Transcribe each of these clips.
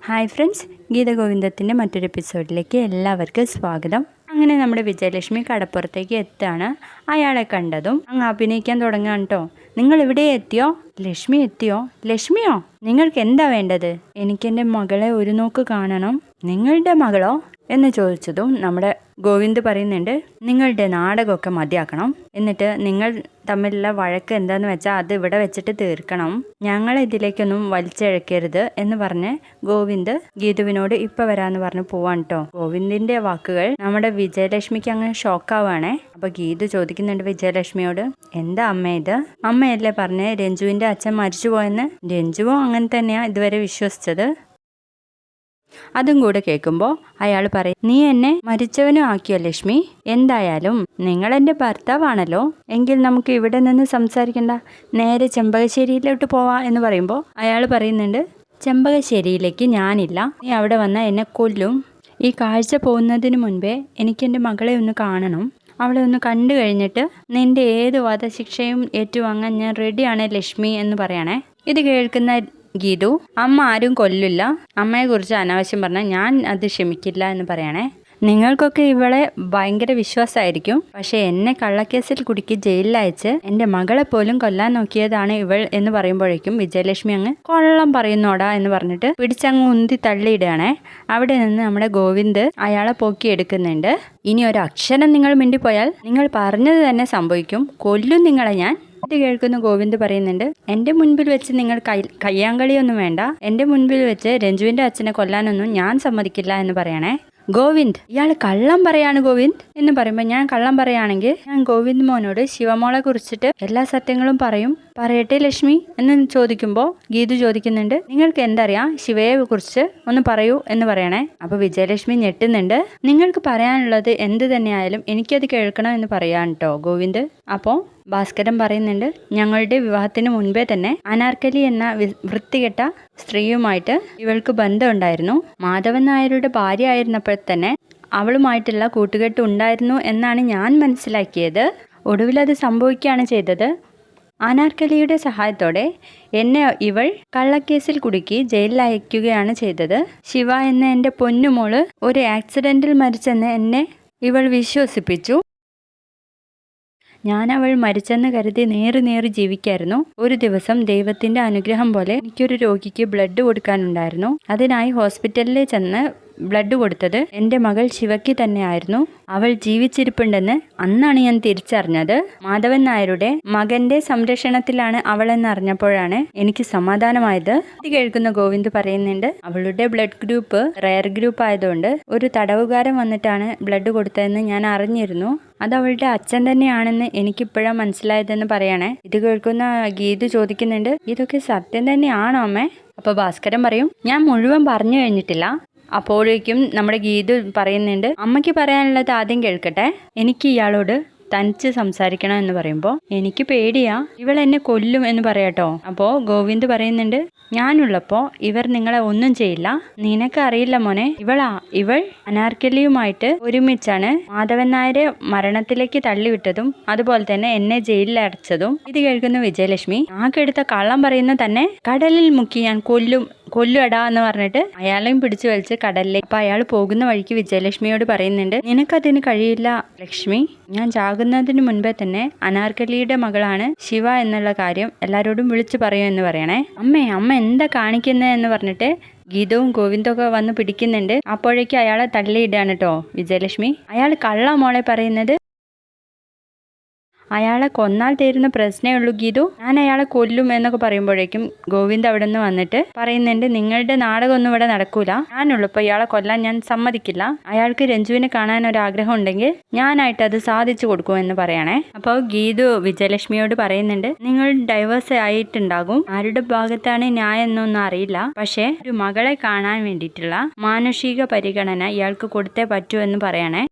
Hi friends, ഗീതഗോവിന്ദത്തിൻ്റെ മറ്റൊരു എപ്പിസോഡിലേക്ക് എല്ലാവർക്കും സ്വാഗതം. അങ്ങനെ നമ്മുടെ വിജയലക്ഷ്മി കടപ്പുറത്തേക്ക് എത്താണ്. അയാളെ കണ്ടതും അങ്ങ് അഭിനയിക്കാൻ തുടങ്ങാൻ കേട്ടോ. നിങ്ങൾ ഇവിടെ എത്തിയോ? ലക്ഷ്മി എത്തിയോ? ലക്ഷ്മിയോ? നിങ്ങൾക്ക് എന്താ വേണ്ടത്? എനിക്കെൻ്റെ മകളെ ഒരു നോക്ക് കാണണം. നിങ്ങളുടെ മകളോ എന്ന് ചോദിച്ചതും നമ്മുടെ ഗോവിന്ദ് പറയുന്നുണ്ട്, നിങ്ങളുടെ നാടകമൊക്കെ മതിയാക്കണം. എന്നിട്ട് നിങ്ങൾ തമ്മിലുള്ള വഴക്ക് എന്താന്ന് വെച്ചാൽ അത് ഇവിടെ വെച്ചിട്ട് തീർക്കണം. ഞങ്ങളെ ഇതിലേക്കൊന്നും വലിച്ചിഴക്കരുത് എന്ന് പറഞ്ഞ് ഗോവിന്ദ് ഗീതുവിനോട് ഇപ്പം വരാമെന്ന് പറഞ്ഞ് പോവാൻ കേട്ടോ. ഗോവിന്ദിന്റെ വാക്കുകൾ നമ്മുടെ വിജയലക്ഷ്മിക്ക് അങ്ങ് ഷോക്കാവാണേ. അപ്പൊ ഗീതു ചോദിക്കുന്നുണ്ട് വിജയലക്ഷ്മിയോട്, എന്താ അമ്മ ഇത്? അമ്മയല്ലേ പറഞ്ഞ് രഞ്ജുവിന്റെ അച്ഛൻ മരിച്ചു പോയെന്ന്? രഞ്ജുവോ അങ്ങനെ തന്നെയാ ഇതുവരെ വിശ്വസിച്ചത്. അതും കൂടെ കേൾക്കുമ്പോൾ അയാൾ പറയും, നീ എന്നെ മരിച്ചവനും ആക്കിയോ ലക്ഷ്മി? എന്തായാലും നിങ്ങൾ എൻ്റെ ഭർത്താവാണല്ലോ, എങ്കിൽ നമുക്ക് ഇവിടെ നിന്ന് സംസാരിക്കണ്ട, നേരെ ചെമ്പകശ്ശേരിയിലോട്ട് പോവാ എന്ന് പറയുമ്പോൾ അയാൾ പറയുന്നുണ്ട്, ചെമ്പകശ്ശേരിയിലേക്ക് ഞാനില്ല, നീ അവിടെ വന്നാൽ എന്നെ കൊല്ലും. ഈ കാഴ്ച പോകുന്നതിന് മുൻപേ എനിക്കെൻ്റെ മകളെ ഒന്ന് കാണണം. അവളെ ഒന്ന് കണ്ടു കഴിഞ്ഞിട്ട് നിന്റെ ഏത് വധശിക്ഷയും ഏറ്റുവാങ്ങാൻ ഞാൻ റെഡിയാണ് ലക്ഷ്മി എന്ന് പറയണേ. ഇത് കേൾക്കുന്ന ഗീതു, അമ്മ ആരും കൊല്ലില്ല, അമ്മയെക്കുറിച്ച് അനാവശ്യം പറഞ്ഞാൽ ഞാൻ അത് ക്ഷമിക്കില്ല എന്ന് പറയണേ. നിങ്ങൾക്കൊക്കെ ഇവളെ ഭയങ്കര വിശ്വാസമായിരിക്കും, പക്ഷെ എന്നെ കള്ളക്കേസിൽ കുടുക്കി ജയിലിലയച്ച് എൻ്റെ മകളെ പോലും കൊല്ലാൻ നോക്കിയതാണ് ഇവൾ എന്ന് പറയുമ്പോഴേക്കും വിജയലക്ഷ്മി അങ്ങ് കൊള്ളം പറയുന്നോടാ എന്ന് പറഞ്ഞിട്ട് പിടിച്ചങ്ങ് ഉന്തി തള്ളിയിടുകയാണേ. അവിടെ നിന്ന് നമ്മുടെ ഗോവിന്ദ് അയാളെ പൊക്കിയെടുക്കുന്നുണ്ട്. ഇനി ഒരു അക്ഷരം നിങ്ങൾ മിണ്ടിപ്പോയാൽ നിങ്ങൾ പറഞ്ഞത് തന്നെ സംഭവിക്കും, കൊല്ലും നിങ്ങളെ ഞാൻ. ഇത് കേൾക്കുന്ന ഗോവിന്ദ് പറയുന്നുണ്ട്, എൻ്റെ മുൻപിൽ വെച്ച് നിങ്ങൾ കയ്യാങ്കളിയൊന്നും വേണ്ട, എൻ്റെ മുൻപിൽ വെച്ച് രഞ്ജുവിൻ്റെ അച്ഛനെ കൊല്ലാനൊന്നും ഞാൻ സമ്മതിക്കില്ല എന്ന് പറയണേ. ഗോവിന്ദ്, ഇയാൾ കള്ളം പറയാണ് ഗോവിന്ദ് എന്ന് പറയുമ്പോൾ, ഞാൻ കള്ളം പറയുകയാണെങ്കിൽ ഞാൻ ഗോവിന്ദ് മോനോട് ശിവമോളെ കുറിച്ചിട്ട് എല്ലാ സത്യങ്ങളും പറയട്ടെ ലക്ഷ്മി എന്ന് ചോദിക്കുമ്പോൾ ഗീതു ചോദിക്കുന്നുണ്ട്, നിങ്ങൾക്ക് എന്തറിയാം ശിവയെ കുറിച്ച് ഒന്ന് പറയൂ എന്ന് പറയണേ. അപ്പോൾ വിജയലക്ഷ്മി ഞെട്ടുന്നുണ്ട്. നിങ്ങൾക്ക് പറയാനുള്ളത് എന്ത് തന്നെയായാലും എനിക്കത് കേൾക്കണം എന്ന് പറയാൻ കേട്ടോ ഗോവിന്ദ്. അപ്പോൾ ഭാസ്കരൻ പറയുന്നുണ്ട്, ഞങ്ങളുടെ വിവാഹത്തിന് മുൻപേ തന്നെ അനാർക്കലി എന്ന വൃത്തികെട്ട സ്ത്രീയുമായിട്ട് ഇവൾക്ക് ബന്ധമുണ്ടായിരുന്നു. മാധവൻ നായരുടെ ഭാര്യ ആയിരുന്നപ്പോൾ തന്നെ അവളുമായിട്ടുള്ള കൂട്ടുകെട്ട് ഉണ്ടായിരുന്നു എന്നാണ് ഞാൻ മനസ്സിലാക്കിയത്. ഒടുവിലത് സംഭവിക്കുകയാണ് ചെയ്തത്. അനാർക്കലിയുടെ സഹായത്തോടെ എന്നെ ഇവൾ കള്ളക്കേസിൽ കുടുക്കി ജയിലിൽ അയക്കുകയാണ് ചെയ്തത്. ശിവ എന്ന എൻ്റെ പൊന്നുമോള് ഒരു ആക്സിഡന്റിൽ മരിച്ചെന്ന് എന്നെ ഇവൾ വിശ്വസിപ്പിച്ചു. ഞാൻ അവൾ മരിച്ചെന്ന് കരുതി നേറി ജീവിക്കായിരുന്നു. ഒരു ദിവസം ദൈവത്തിന്റെ അനുഗ്രഹം പോലെ എനിക്കൊരു രോഗിക്ക് ബ്ലഡ് കൊടുക്കാനുണ്ടായിരുന്നു. അതിനായി ഹോസ്പിറ്റലിൽ ചെന്ന് ബ്ലഡ് കൊടുത്തത് എൻ്റെ മകൾ ശിവയ്ക്ക് തന്നെയായിരുന്നു. അവൾ ജീവിച്ചിരിപ്പുണ്ടെന്ന് അന്നാണ് ഞാൻ തിരിച്ചറിഞ്ഞത്. മാധവൻ നായരുടെ മകന്റെ സംരക്ഷണത്തിലാണ് അവളെന്ന് അറിഞ്ഞപ്പോഴാണ് എനിക്ക് സമാധാനമായത്. ഇത് കേൾക്കുന്ന ഗോവിന്ദ് പറയുന്നുണ്ട്, അവളുടെ ബ്ലഡ് ഗ്രൂപ്പ് റയർ ഗ്രൂപ്പ് ആയതുകൊണ്ട് ഒരു തടവുകാരൻ വന്നിട്ടാണ് ബ്ലഡ് കൊടുത്തതെന്ന് ഞാൻ അറിഞ്ഞിരുന്നു. അത് അവളുടെ അച്ഛൻ തന്നെയാണെന്ന് എനിക്കിപ്പോഴാണ് മനസ്സിലായതെന്ന് പറയണേ. ഇത് കേൾക്കുന്ന ഗീതു ചോദിക്കുന്നുണ്ട്, ഇതൊക്കെ സത്യം തന്നെയാണോ അമ്മേ? അപ്പോൾ ഭാസ്കരൻ പറയും, ഞാൻ മുഴുവൻ പറഞ്ഞു കഴിഞ്ഞിട്ടില്ല. അപ്പോഴേക്കും നമ്മുടെ ഗീതു പറയുന്നുണ്ട്, അമ്മയ്ക്ക് പറയാനുള്ളത് ആദ്യം കേൾക്കട്ടെ, എനിക്ക് ഇയാളോട് തനിച്ച് സംസാരിക്കണം എന്ന് പറയുമ്പോൾ എനിക്ക് പേടിയാ, ഇവൾ എന്നെ കൊല്ലും എന്ന് പറയാട്ടോ. അപ്പോൾ ഗോവിന്ദ് പറയുന്നുണ്ട്, ഞാനുള്ളപ്പോൾ ഇവർ നിങ്ങളെ ഒന്നും ചെയ്യില്ല. നിനക്ക് അറിയില്ല മോനെ, ഇവൾ അനാർക്കലിയുമായിട്ട് ഒരുമിച്ചാണ് മാധവൻ നായരെ മരണത്തിലേക്ക് തള്ളിവിട്ടതും അതുപോലെ തന്നെ എന്നെ ജയിലിൽ അടച്ചതും. ഇത് കേൾക്കുന്ന വിജയലക്ഷ്മി, നാക്കെടുത്ത കള്ളം പറയുന്ന തന്നെ കടലിൽ മുക്കി ഞാൻ കൊല്ലുവടാ എന്ന് പറഞ്ഞിട്ട് അയാളെയും പിടിച്ചു വലിച്ച് കടലിലേക്ക്. അപ്പൊ അയാൾ പോകുന്ന വഴിക്ക് വിജയലക്ഷ്മിയോട് പറയുന്നുണ്ട്, നിനക്കതിന് കഴിയില്ല ലക്ഷ്മി, ഞാൻ ചാകുന്നതിന് മുൻപേ തന്നെ അനാർക്കലിയുടെ മകളാണ് ശിവ എന്നുള്ള കാര്യം എല്ലാരോടും വിളിച്ചു പറയൂ എന്ന് പറയണേ. അമ്മ എന്താ കാണിക്കുന്നത് എന്ന് പറഞ്ഞിട്ട് ഗീതവും ഗോവിന്ദും ഒക്കെ വന്ന് പിടിക്കുന്നുണ്ട്. അപ്പോഴേക്കും അയാളെ തള്ളിയിടാണ് കേട്ടോ വിജയലക്ഷ്മി. അയാൾ കള്ള മോളെ പറയുന്നത്, അയാളെ കൊന്നാൽ തീരുന്ന പ്രശ്നമേ ഉള്ളൂ ഗീതു, ഞാൻ അയാളെ കൊല്ലും എന്നൊക്കെ പറയുമ്പോഴേക്കും ഗോവിന്ദ് അവിടെ നിന്ന് വന്നിട്ട് പറയുന്നുണ്ട്, നിങ്ങളുടെ നാടകമൊന്നും ഇവിടെ നടക്കൂല, ഞാനുള്ളപ്പോൾ ഇയാളെ കൊല്ലാൻ ഞാൻ സമ്മതിക്കില്ല. അയാൾക്ക് രഞ്ജുവിനെ കാണാൻ ഒരു ആഗ്രഹം ഉണ്ടെങ്കിൽ ഞാനായിട്ട് അത് സാധിച്ചു കൊടുക്കുമെന്ന് പറയണേ. അപ്പോൾ ഗീതു വിജയലക്ഷ്മിയോട് പറയുന്നുണ്ട്, നിങ്ങൾ ഡൈവേഴ്സ് ആയിട്ടുണ്ടാകും, ആരുടെ ഭാഗത്താണ് ന്യായം എന്നൊന്നും അറിയില്ല, പക്ഷേ ഒരു മകളെ കാണാൻ വേണ്ടിയിട്ടുള്ള മാനുഷിക പരിഗണന ഇയാൾക്ക് കൊടുത്തേ പറ്റൂ എന്ന് പറയണേ.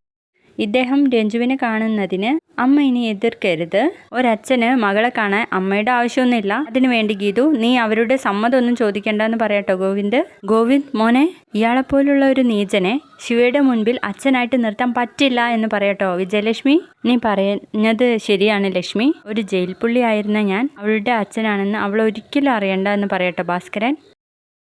ഇദ്ദേഹം രഞ്ജുവിനെ കാണുന്നതിന് അമ്മ ഇനി എതിർക്കരുത്. ഒരച്ഛന് മകളെ കാണാൻ അമ്മയുടെ ആവശ്യമൊന്നുമില്ല. അതിനു വേണ്ടി ഗീതു, നീ അവരുടെ സമ്മതമൊന്നും ചോദിക്കണ്ടെന്ന് പറയട്ടോ ഗോവിന്ദ്. മോനെ, ഇയാളെപ്പോലുള്ള ഒരു നീചനെ ശിവയുടെ മുൻപിൽ അച്ഛനായിട്ട് നിർത്താൻ പറ്റില്ല എന്ന് പറയട്ടോ വിജയലക്ഷ്മി. നീ പറഞ്ഞത് ശരിയാണ് ലക്ഷ്മി, ഒരു ജയിൽ പുള്ളി ആയിരുന്ന ഞാൻ അവളുടെ അച്ഛനാണെന്ന് അവൾ ഒരിക്കലും അറിയണ്ട എന്ന് പറയട്ടോ ഭാസ്കരൻ.